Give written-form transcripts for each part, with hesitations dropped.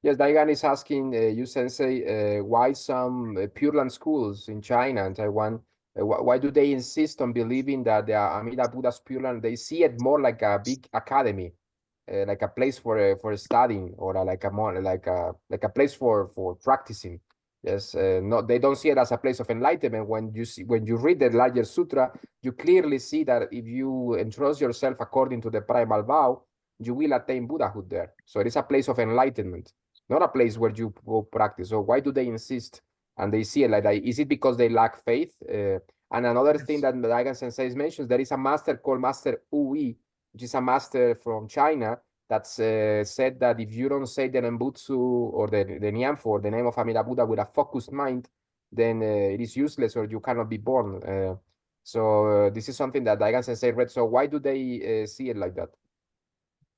Yes, Daigan is asking you, Sensei, why some Pure Land schools in China and Taiwan, why do they insist on believing that the Amida Buddha's Pure Land, they see it more like a big academy, like a place for studying, or like a more like a place for practicing. Yes, no, they don't see it as a place of enlightenment. When you read the larger sutra, you clearly see that if you entrust yourself according to the primal vow, you will attain Buddhahood there. So it is a place of enlightenment, not a place where you go practice. So why do they insist? And they see it like that. Is it because they lack faith? And another thing Yes. that the Daigan Sensei mentions, there is a master called Master Ui, which is a master from China that's said that if you don't say the Nembutsu or the Nianfo, the name of Amida Buddha, with a focused mind, then it is useless or you cannot be born. So this is something that Daigan Sensei read. So why do they see it like that?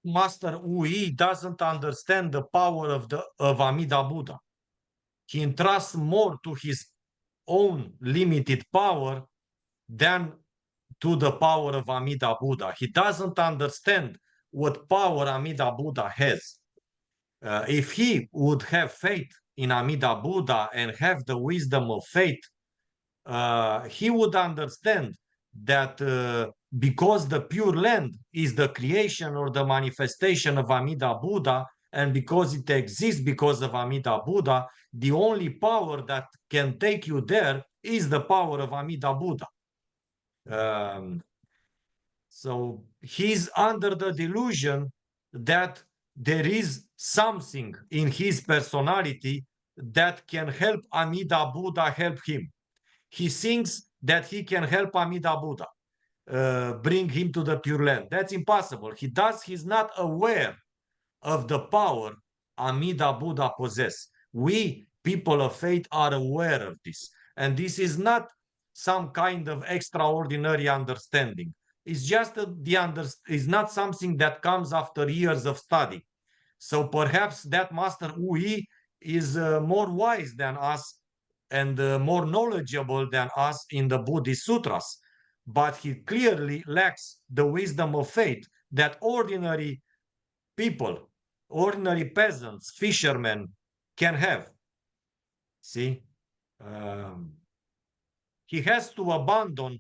Master Ui doesn't understand the power of Amida Buddha. He entrusts more to his own limited power than to the power of Amida Buddha. He doesn't understand what power Amida Buddha has. If he would have faith in Amida Buddha and have the wisdom of faith, he would understand that because the Pure Land is the creation or the manifestation of Amida Buddha, and because it exists because of Amida Buddha, the only power that can take you there is the power of Amida Buddha. Um, so he's under the delusion that there is something in his personality that can help Amida Buddha help him. He thinks that he can help Amida Buddha, bring him to the Pure Land. That's impossible. He's not aware of the power Amida Buddha possess. We, people of faith, are aware of this. And this is not some kind of extraordinary understanding. It's just it's not something that comes after years of study. So perhaps that Master Ui is more wise than us and more knowledgeable than us in the Buddhist sutras, but he clearly lacks the wisdom of faith that ordinary people, ordinary peasants, fishermen can have. See, um, he has to abandon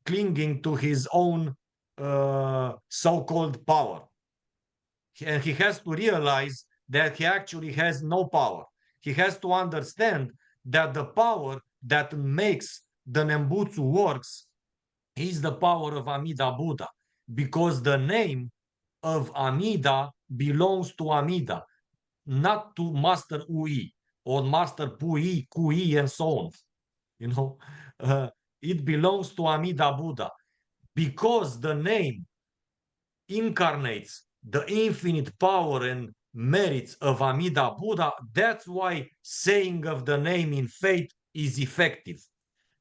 clinging to his own so-called power, and he has to realize that he actually has no power. He has to understand that the power that makes the Nembutsu works is the power of Amida Buddha, because the name of Amida belongs to Amida, not to Master Ui or Master Pui, Kui, and so on. You know, uh, it belongs to Amida Buddha because the name incarnates the infinite power and merits of Amida Buddha. That's why saying of the name in faith is effective.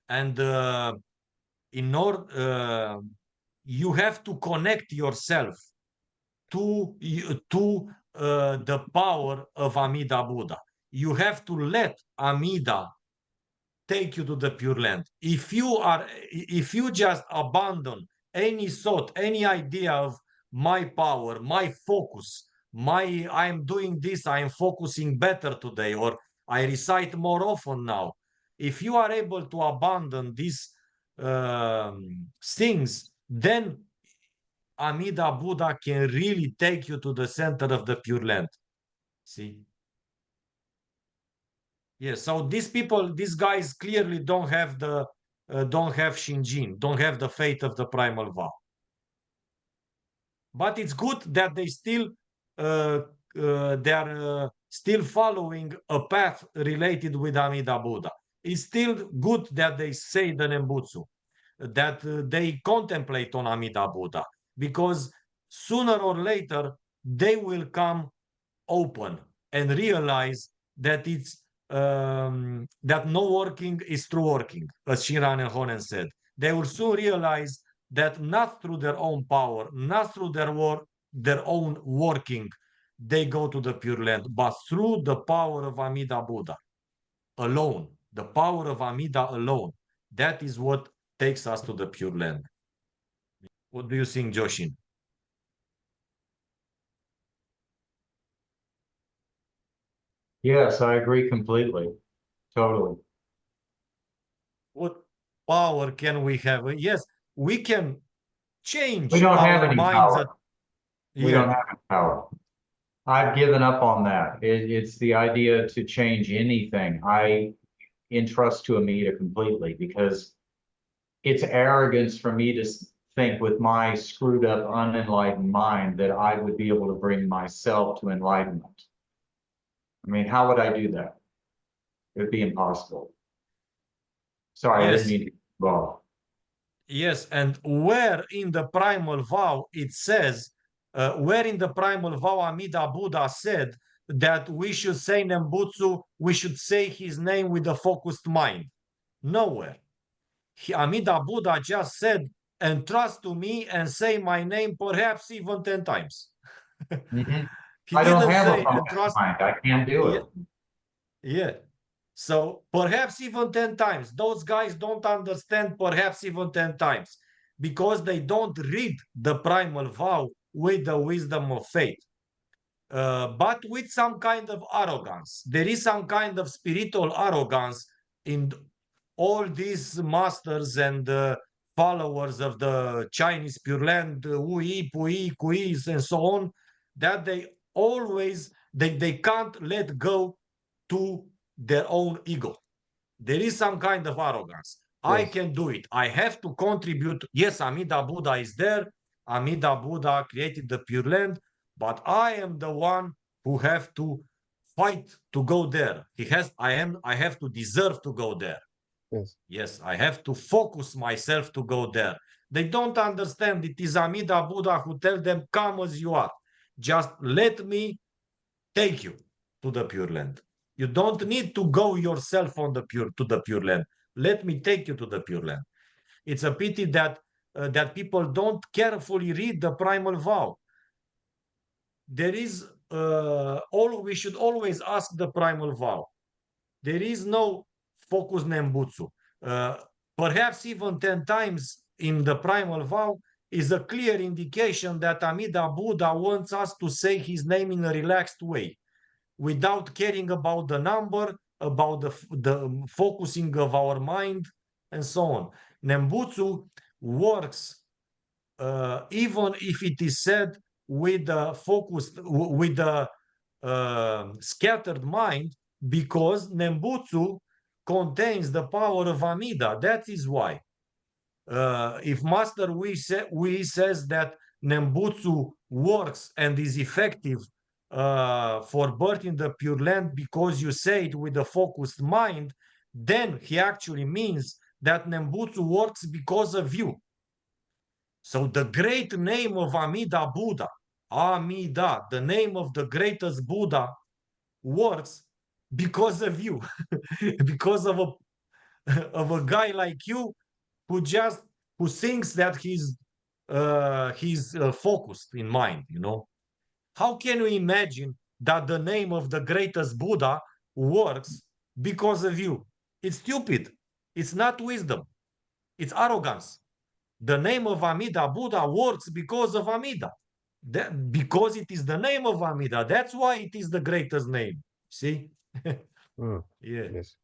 And in order, you have to connect yourself to the power of Amida Buddha. You have to let Amida take you to the Pure Land. If you just abandon any thought, any idea of my power, my focus, my I'm doing this, I'm focusing better today, or I recite more often now. If you are able to abandon these things, then Amida Buddha can really take you to the center of the Pure Land. See? Yes. So these people, these guys clearly don't have Shinjin, don't have the faith of the primal vow. But it's good that uh, they are still following a path related with Amida Buddha. It's still good that they say the Nembutsu, that they contemplate on Amida Buddha, because sooner or later they will come open and realize that it's that no working is true working, as Shiran and Honen said. They will soon realize that not through their own power, not through their own working, they go to the Pure Land, but through the power of Amida Buddha alone, the power of Amida alone. That is what takes us to the Pure Land. What do you think, Joshin? Yes, I agree completely. Totally. What power can we have? Yes, we can We change don't have our any minds. power. We don't Yeah, have any power. I've given up on that. It's the idea to change anything. I entrust to Amida completely because it's arrogance for me to think with my screwed up, unenlightened mind that I would be able to bring myself to enlightenment. I mean, how would I do that? It would be impossible. Sorry, I didn't yes, mean to. Well, yes. And where in the Primal Vow it says, where in the Primal Vow Amida Buddha said that we should say Nembutsu, we should say his name with a focused mind? Nowhere. Amida Buddha just said, entrust to me and say my name perhaps even 10 times. mhm. He I don't didn't have a say focused entrust. mind. I can't do Yeah, it. yeah. So perhaps even 10 times. Those guys don't understand perhaps even 10 times because they don't read the primal vow with the wisdom of faith. But with some kind of arrogance. There is some kind of spiritual arrogance in all these masters and followers of the Chinese Pure Land, Wu-Yi, Pu-Yi, Kui-Yis, and so on, that they always, they can't let go to their own ego. There is some kind of arrogance. I Yes. can do it. I have to contribute. Yes, Amida Buddha is there. Amida Buddha created the Pure Land, but I am the one who have to fight to go there. I have to deserve to go there. Yes. Yes, I have to focus myself to go there. They don't understand. It is Amida Buddha who tell them, come as you are. Just let me take you to the Pure Land. You don't need to go yourself on the Pure Land. Let me take you to the Pure Land. It's a pity that that people don't carefully read the Primal Vow. There is all we should always ask the Primal Vow. There is no focus nembutsu. Uh, Perhaps even 10 times in the Primal Vow is a clear indication that Amida Buddha wants us to say his name in a relaxed way without caring about the number, about the focusing of our mind, and so on. Nembutsu works even if it is said with the focused, with the scattered mind, because Nembutsu contains the power of Amida. That is why. If Master Wu says that Nembutsu works and is effective for birthing the Pure Land because you say it with a focused mind, then he actually means that Nembutsu works because of you. So the great name of Amida Buddha, Amida, the name of the greatest Buddha, works because of you, because of a guy like you who just who thinks that he's focused in mind. You know, how can you imagine that the name of the greatest Buddha works because of you? It's stupid. It's not wisdom. It's arrogance. The name of Amida Buddha works because of Amida. Because it is the name of Amida. That's why it is the greatest name. See? Mm. Yeah. Yes.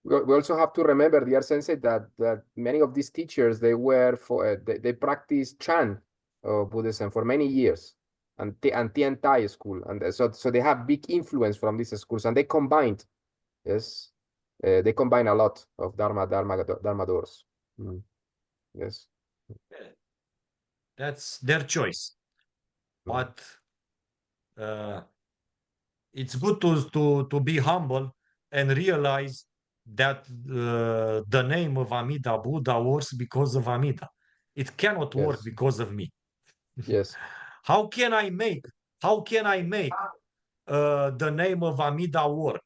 We also have to remember, dear Sensei, that many of these teachers they were for they practiced Chan Buddhism for many years and Tiantai school, and so they have big influence from these schools, and they combined. Yes, they combine a lot of Dharma doors. Mm. Yes. That's their choice. Mm. But it's good to be humble and realize that the name of Amida Buddha works because of Amida. It cannot work Yes. because of me. Yes. How can I make the name of Amida work?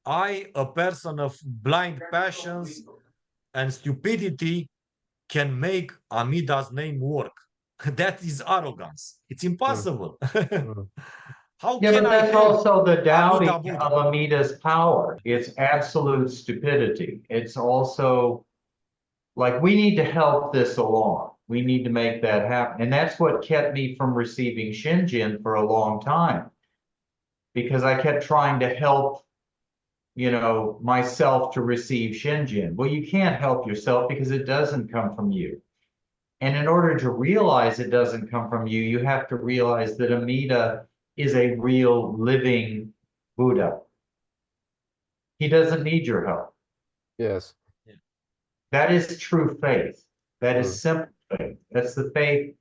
I, a person of blind passions and stupidity, can make Amida's name work. That is arrogance. It's Mm. impossible. Mm. How Yeah, can but I that's help also the doubting Amida Buddha? of Amida's power. It's absolute stupidity. It's also like we need to help this along. We need to make that happen. And that's what kept me from receiving Shinjin for a long time. because I kept trying to help, myself to receive Shinjin. Well, you can't help yourself because it doesn't come from you. And in order to realize it doesn't come from you, you have to realize that Amida is a real living Buddha. He doesn't need your help. Yes. That is true faith. That Mm. is simple faith. That's the faith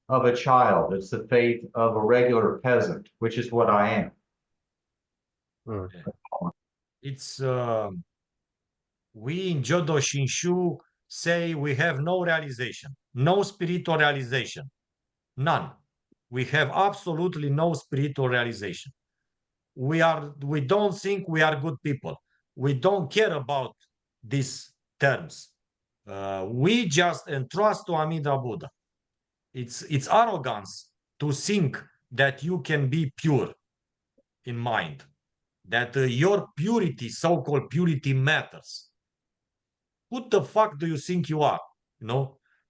of a child. It's the faith of a regular peasant, which is what I am. Mm. It's we in Jodo Shinshu say we have no realization, no spiritual realization, none. We have absolutely no spiritual realization. We don't think we are good people. We don't care about these terms. We just entrust to Amida Buddha. It's arrogance to think that you can be pure in mind, that your purity, so-called purity, matters. Who the fuck do you think you are?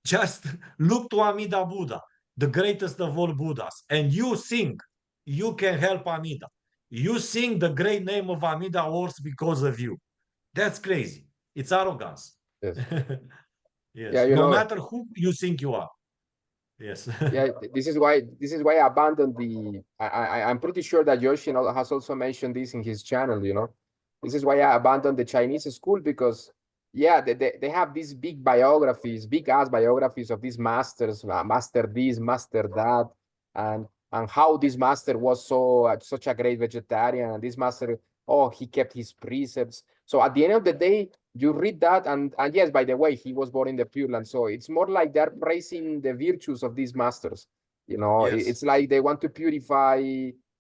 Just look to Amida Buddha, the greatest of all Buddhas, and you think you can help Amida. You think the great name of Amida works because of you. That's crazy. It's arrogance. Yes. Yes. Yeah, No matter who you think you are. Yes. Yeah, this is why I abandoned the. I'm pretty sure that Yoshi has also mentioned this in his channel. This is why I abandoned the Chinese school, because yeah, they have these big biographies, big ass biographies of these masters, master this, master that, and how this master was such a great vegetarian, and this master, oh, he kept his precepts. So at the end of the day, you read that, and yes, by the way, he was born in the Pure Land, so it's more like they're praising the virtues of these masters. Yes. It's like they want to purify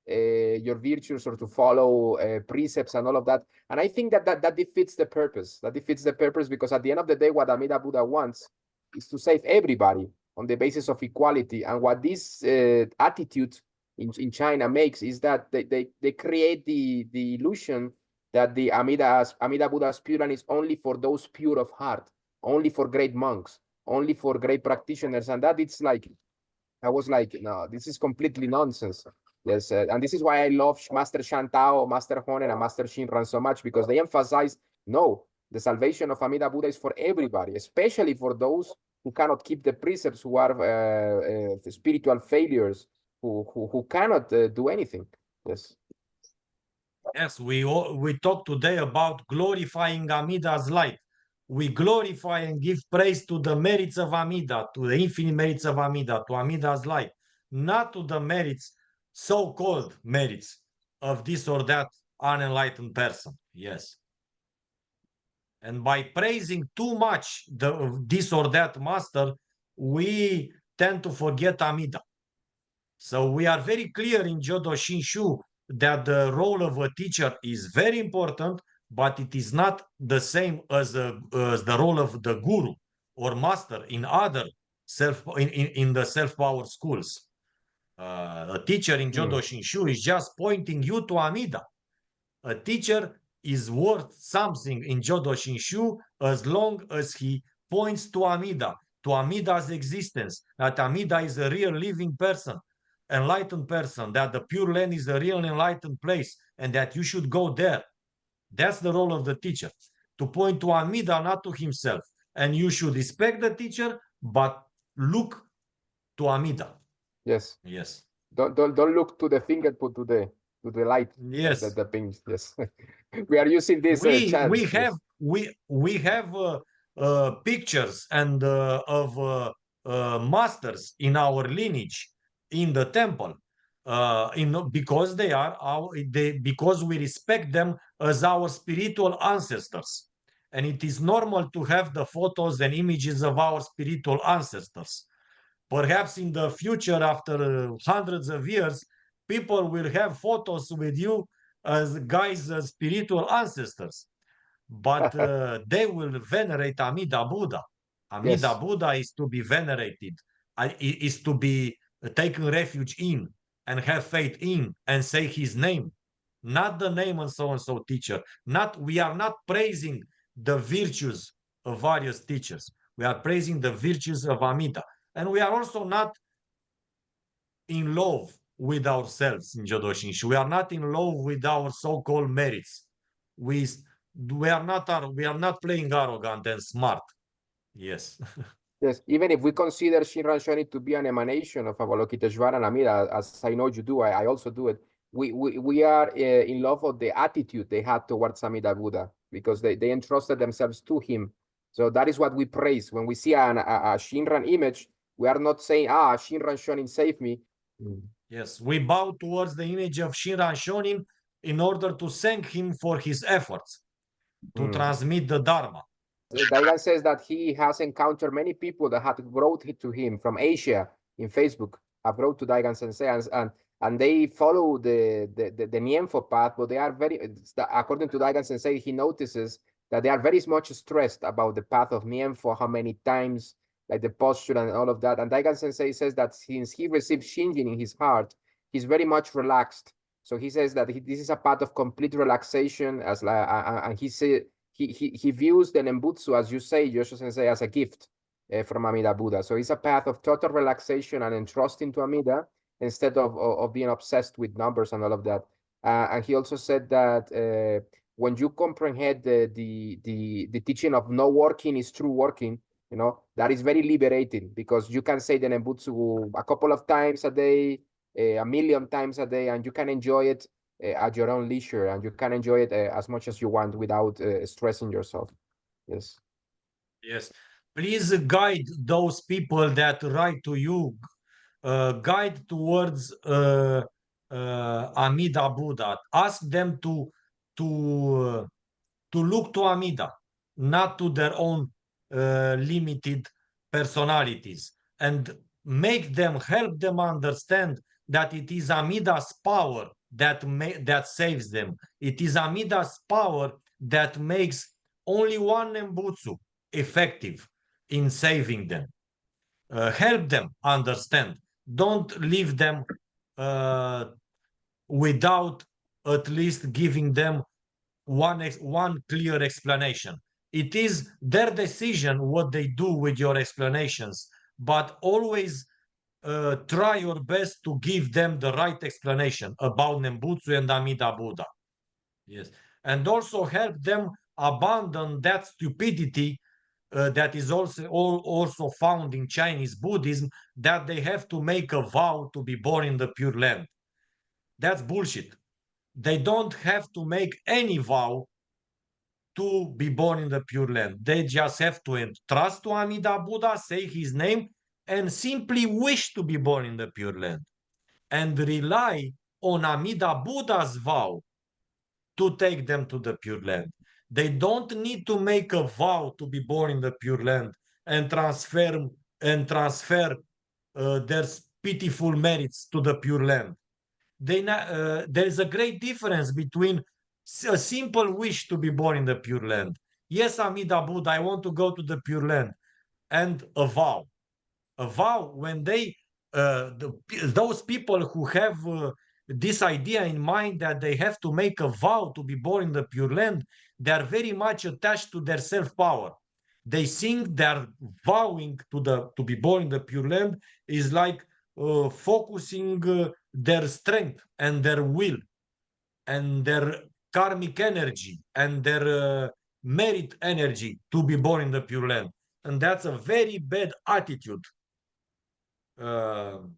your virtues, or to follow precepts and all of that. And I think that defeats the purpose. That defeats the purpose, because at the end of the day, what Amida Buddha wants is to save everybody on the basis of equality. And what this attitude in China makes is that they create the illusion that the Amida Buddha's Pure Land is only for those pure of heart, only for great monks, only for great practitioners. And that it's like, I was like, no, this is completely nonsense. Yes, and this is why I love Master Shantao, Master Honen, and Master Shinran so much, because they emphasize, no, the salvation of Amida Buddha is for everybody, especially for those who cannot keep the precepts, who are spiritual failures, who cannot do anything. Yes. Yes, we talk today about glorifying Amida's light. We glorify and give praise to the merits of Amida, to the infinite merits of Amida, to Amida's light, not to the merits, so-called merits, of this or that unenlightened person. Yes. And by praising too much this or that master, we tend to forget Amida. So we are very clear in Jodo Shinshu that the role of a teacher is very important, but it is not the same as the role of the guru or master in other in the self-power schools. A teacher in Jodo Shinshu is just pointing you to Amida. A teacher is worth something in Jodo Shinshu as long as he points to Amida's existence, that Amida is a real living person, enlightened person, that the Pure Land is a real enlightened place, and that you should go there. That's the role of the teacher, to point to Amida, not to himself. And you should respect the teacher, but look to Amida. Yes. Yes. Don't look to the finger, put to the light. Yes. The pings. Yes. We are using this chant. We have pictures and of masters in our lineage in the temple, because because we respect them as our spiritual ancestors, and it is normal to have the photos and images of our spiritual ancestors. Perhaps in the future, after hundreds of years, people will have photos with you as guys, as spiritual ancestors, but they will venerate Amida Buddha. Amida Yes. Buddha is to be venerated, is to be taken refuge in and have faith in and say his name, not the name and so teacher. We are not praising the virtues of various teachers. We are praising the virtues of Amida. And we are also not in love with ourselves in Jodoshin. We are not in love with our so-called merits. We are not playing arrogant and smart. Yes. Yes, even if we consider Shinran Shonin to be an emanation of Avalokiteshvara and Amida, as I know you do, I also do it. We are in love of the attitude they had towards Amida Buddha, because they entrusted themselves to him. So that is what we praise. When we see a Shinran image, we are not saying, Shinran Shonin save me. Yes, we bow towards the image of Shinran Shonin in order to thank him for his efforts to transmit the Dharma. Daigan says that he has encountered many people that had wrote to him from Asia in Facebook, have wrote to Daigan Sensei, and they follow the Nienfo path, but they are according to Daigan Sensei, he notices that they are very much stressed about the path of Nienfo, how many times, like the posture and all of that. And Daigan Sensei says that since he received Shinjin in his heart, he's very much relaxed. So he says that this is a path of complete relaxation, and he said, he views the Nembutsu, as you say, Yosho Sensei, as a gift from Amida Buddha. So it's a path of total relaxation and entrusting to Amida instead of being obsessed with numbers and all of that. And he also said that when you comprehend the teaching of no working is true working, that is very liberating, because you can say the Nembutsu a couple of times a day, a million times a day, and you can enjoy it at your own leisure, and you can enjoy it as much as you want without stressing yourself. Yes. Yes. Please guide those people that write to you, guide towards Amida Buddha. Ask them to look to Amida, not to their own limited personalities, and help them understand that it is Amida's power that saves them. It is Amida's power that makes only one Nembutsu effective in saving them. Help them understand. Don't leave them without at least giving them one clear explanation. It is their decision what they do with your explanations, but always try your best to give them the right explanation about Nembutsu and Amida Buddha. Yes. And also help them abandon that stupidity that is also found in Chinese Buddhism, that they have to make a vow to be born in the Pure Land. That's bullshit. They don't have to make any vow to be born in the Pure Land. They just have to entrust to Amida Buddha, say his name, and simply wish to be born in the Pure Land, and rely on Amida Buddha's vow to take them to the Pure Land. They don't need to make a vow to be born in the Pure Land and transfer their pitiful merits to the Pure Land. There's a great difference between a simple wish to be born in the Pure Land. Yes, Amida Buddha, I want to go to the Pure Land, and a vow. A vow, when those people who have this idea in mind that they have to make a vow to be born in the Pure Land, they are very much attached to their self-power. They think they're vowing to be born in the Pure Land is like focusing their strength and their will and their karmic energy and their merit energy to be born in the Pure Land. And that's a very bad attitude. And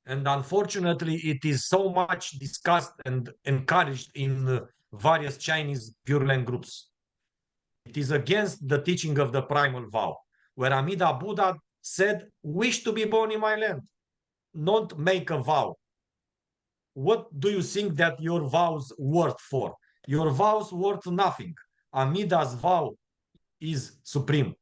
unfortunately, it is so much discussed and encouraged in various Chinese Pure Land groups. It is against the teaching of the Primal Vow, where Amida Buddha said, wish to be born in my land, not make a vow. What do you think that your vows worth for? Your vows worth nothing. Amida's vow is supreme.